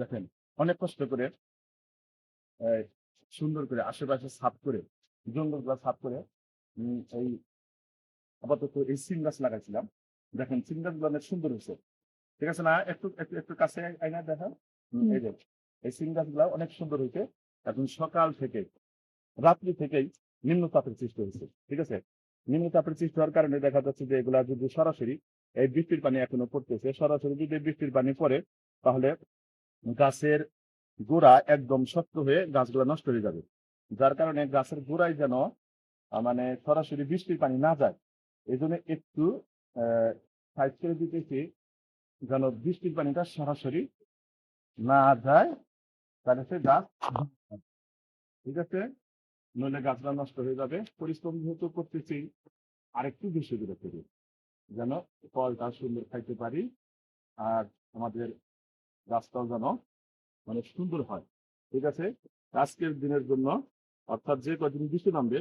দেখেন অনেক কষ্ট করে এই সুন্দর করে আশেপাশে সাফ করে জঙ্গলগুলো সাফ করে এই আপাতত এই সিম গাছ লাগাইছিলাম। দেখেন সিম গাছগুলো অনেক সুন্দর হয়েছে। ঠিক আছে না? একটু একটু একটু কাছে আইনা দেখা। হুম। এই যে এই সিম গাছগুলো অনেক সুন্দর হয়েছে। এখন সকাল থেকে রাত্রি থেকেই নিম্নচাপের সৃষ্টি হয়েছে। ঠিক আছে? নিম্নচাপের সৃষ্টি হওয়ার কারণে দেখা যাচ্ছে যে এগুলা যদি সরাসরি এই বৃষ্টির পানি এখনো পড়তেছে, সরাসরি যদি বৃষ্টির পানি পড়ে তাহলে গাছের গোড়া একদম শক্ত হয়ে গাছগুলো নষ্ট হয়ে যাবে। যার কারণে গাছের গোড়ায় যেন মানে সরাসরি বৃষ্টির পানি না যায়। এই জন্য একটু সাইড করে দিতেছি যেন বৃষ্টির পানিটা সরাসরি না যায়, তাহলে সে গাছ ঠিক আছে, নইলে গাছটা নষ্ট হয়ে যাবে। পরিশ্রম যেহেতু করতেছি আরেকটু বেশি করে করি যেন ফলটা সুন্দর খাইতে পারি আর আমাদের গাছটাও যেন মানে সুন্দর হয়। ঠিক আছে? আজকের দিনের জন্য অর্থাৎ যে কয়দিন বৃষ্টি নামবে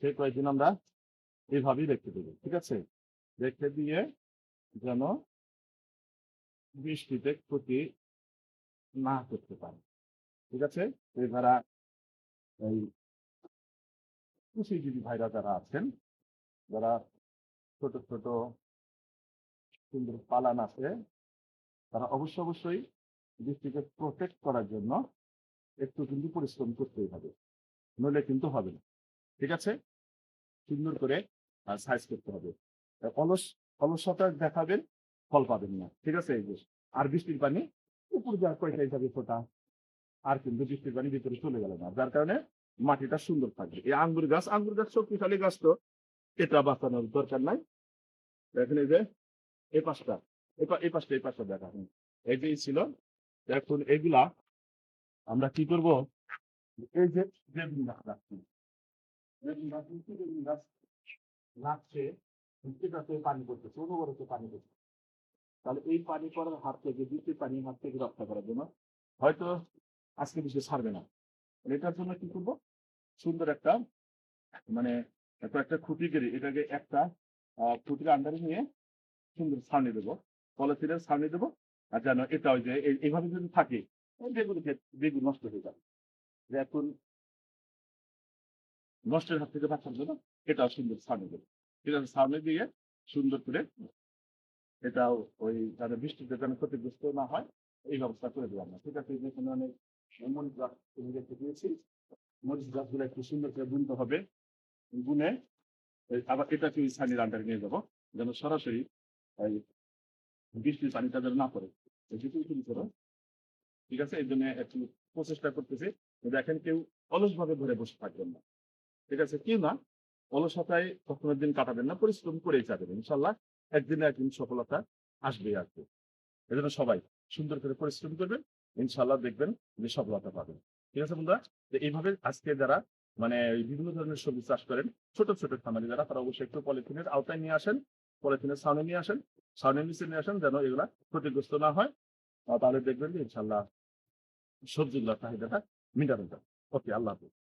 সেই কয়েকদিন আমরা এইভাবেই রেখে দেবো। ঠিক আছে? রেখে দিয়ে যেন বৃষ্টিতে ক্ষতি না করতে পারে। ঠিক আছে? যারা এই কৃষিজীবী ভাইরা যারা আছেন, যারা ছোট ছোট সুন্দর পালান আছে, তারা অবশ্যই বৃষ্টিকে প্রোটেক্ট করার জন্য একটু কিন্তু পরিশ্রম করতেই হবে, নইলে কিন্তু হবে না। ঠিক আছে? সুন্দর করে সাইজ করতে হবে। অলস অলসতা দেখাবেন, ফল পাবেন না। ঠিক আছে? এই যে আর বৃষ্টির পানি উপর যা কয়টা হিসাবে ফোটা, আর কিন্তু বৃষ্টির পানি ভিতরে চলে গেল না, যার কারণে মাটিটা সুন্দর থাকবে। এই আঙ্গুর গাছ শক্তিশালী গাছ, তো এটা বাঁচানোর দরকার নাই। দেখেন এই যে এই পাশটা, এই পাশটা দেখা এই যে ছিল। এখন এগুলা আমরা কি করব, এই যে বেগুন গাছ রাখছি, বেগুন গাছ লাগছে, এটাতে পানি পড়তেছে, অনবরত পানি পড়ছে। তাহলে এই পানি পড়ার হাত থেকে, বৃষ্টির পানির হাত থেকে রক্ষা করার জন্য হয়তো আজকে বৃষ্টি ছাড়বে না, এটার জন্য কি করবো, সুন্দর একটা মানে কয়েকটা খুঁটি কেটে এটাকে একটা খুঁটির আন্ডারে নিয়ে সুন্দর ছাউনি দেবো, পলিথিনের ছাউনি দেবো। আর যেন এটা ওই যে এইভাবে যদি থাকে বেগুন নষ্ট হয়ে যাবে। যে এখন নষ্টের হাত থেকে বাঁচার জন্য এটাও সুন্দর ছাউনি দেবো। ঠিক আছে? ছাউনি দিয়ে সুন্দর করে এটাও ওই যাতে বৃষ্টিতে যেন ক্ষতিগ্রস্ত না হয় এই ব্যবস্থা করে দেবো আমরা। ঠিক আছে? এখানে অনেক মরিচ গাছ রেখে দিয়েছি। মরিচ গাছগুলো একটু সুন্দর করে বুনতে হবে। গুনে আবার এটাকে ওই ছানির আন্ডারে নিয়ে যাবো, যেন সরাসরি এই বৃষ্টির পানিটা যেন না পড়ে। ঠিক আছে? এই জন্য একটু প্রচেষ্টা করতেছি। দেখেন কেউ অলস ভাবে ঘরে বসে থাকবেন না। ঠিক আছে? কেউ না অলসতায় কখনো দিন কাটাবেন না, পরিশ্রম করেই যাবেন। ইনশাল্লাহ একদিন না একদিন সফলতা আসবেই আর কি। এজন্য সবাই সুন্দর করে পরিশ্রম করবেন, ইনশাল্লাহ দেখবেন যে সফলতা পাবেন। ঠিক আছে বন্ধুরা? তো এইভাবে আজকে যারা মানে বিভিন্ন ধরনের সবজি চাষ করেন, ছোট ছোট খামারি যারা, তারা অবশ্যই একটু পলিথিনের আওতায় নিয়ে আসেন, পলিথিনের ছাউনি নিয়ে আসেন, ছাউনির নিচে নিয়ে আসেন, যেন এগুলা ক্ষতিগ্রস্ত না হয়। তাহলে দেখবেন যে ইনশাল্লাহ সবজিগুলোর চাহিদাটা মিটানো যায়। ওকে, আল্লাহ হাফেজ।